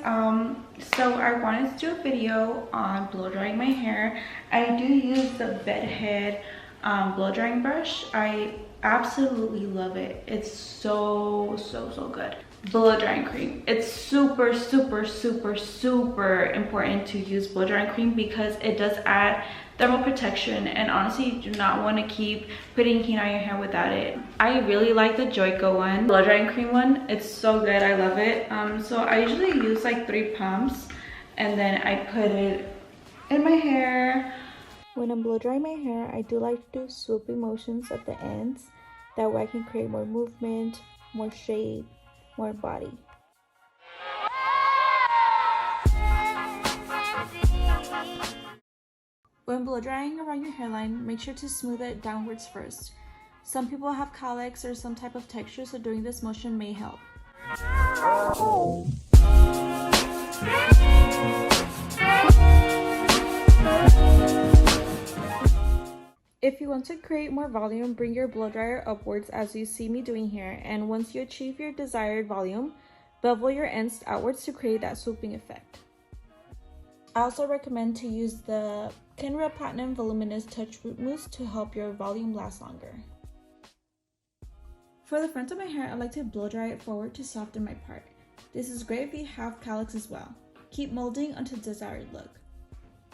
So I wanted to do a video on blow drying my hair. I do use the Bedhead blow drying brush. I absolutely love it. It's so good. Blow drying cream, it's super important to use blow drying cream because it does add thermal protection, and honestly you do not want to keep putting heat on your hair without it. I really like the Joico one, blow drying cream one. It's so good, I love it. So I usually use like 3 pumps and then I put it in my hair. When I'm blow drying my hair, I do like to do swooping motions at the ends. That way I can create more movement, more shape, more body. When blow drying around your hairline, make sure to smooth it downwards first. Some people have cowlicks or some type of texture, so doing this motion may help. If you want to create more volume, bring your blow dryer upwards as you see me doing here, and once you achieve your desired volume, bevel your ends outwards to create that swooping effect. I also recommend to use the Kenra Platinum Voluminous Touch Root Mousse to help your volume last longer. For the front of my hair, I like to blow dry it forward to soften my part. This is great if you have cowlicks as well. Keep molding until desired look.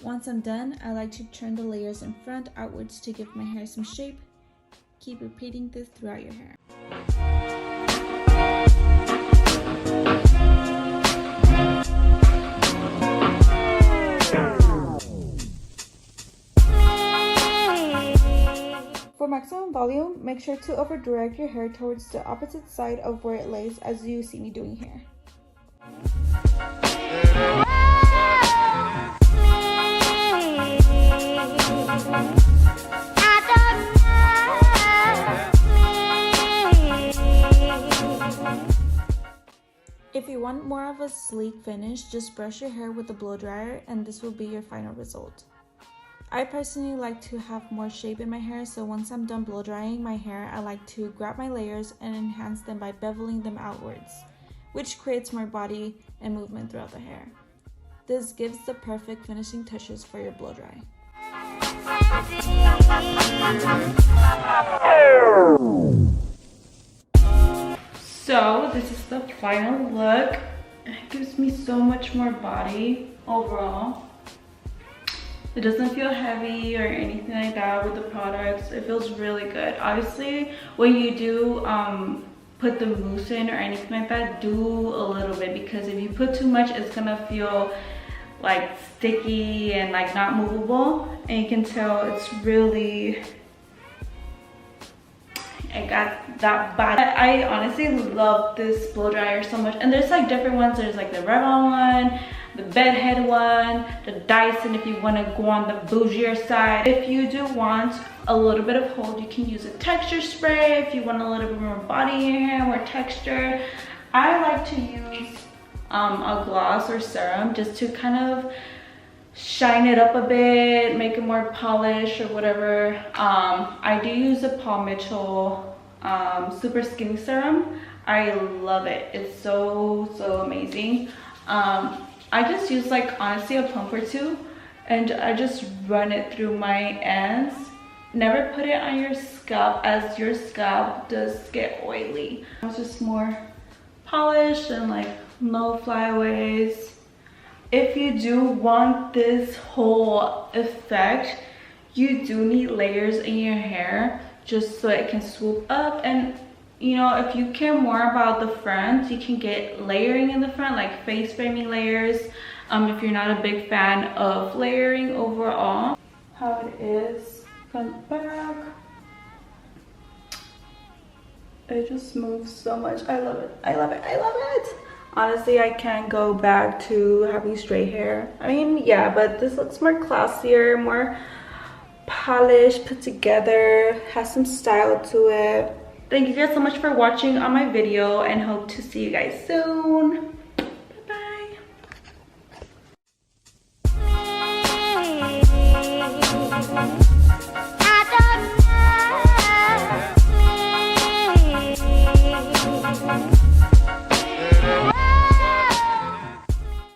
Once I'm done, I like to turn the layers in front outwards to give my hair some shape. Keep repeating this throughout your hair. For maximum volume, make sure to over direct your hair towards the opposite side of where it lays as you see me doing here. If you want more of a sleek finish, just brush your hair with the blow dryer and this will be your final result. I personally like to have more shape in my hair, so once I'm done blow drying my hair, I like to grab my layers and enhance them by beveling them outwards, which creates more body and movement throughout the hair. This gives the perfect finishing touches for your blow dry. So this is the final look. It gives me so much more body overall. It doesn't feel heavy or anything like that with the products. It feels really good. Obviously, when you do put the mousse in or anything like that, do a little bit, because if you put too much, it's gonna feel like sticky and like not movable. And you can tell it's really, I got that body. I honestly love this blow dryer so much. And there's like different ones. There's like the Revlon one, the Bedhead one, the Dyson if you want to go on the bougier side. If you do want a little bit of hold, you can use a texture spray if you want a little bit more body in your hair, more texture. I like to use a gloss or serum just to kind of shine it up a bit, make it more polished or whatever. I do use a Paul Mitchell Super Skinny Serum. I love it. It's so amazing. I just use like honestly a pump or two and I just run it through my ends. Never put it on your scalp as your scalp does get oily. It's just more polished and like no flyaways. If you do want this whole effect, you do need layers in your hair just so it can swoop up. And you know, if you care more about the front, you can get layering in the front, like face framing layers. If you're not a big fan of layering overall. How it is front back. It just moves so much. I love it. I love it. I love it. Honestly, I can't go back to having straight hair. I mean, yeah, but this looks more classier, more polished, put together, has some style to it. Thank you guys so much for watching on my video and hope to see you guys soon.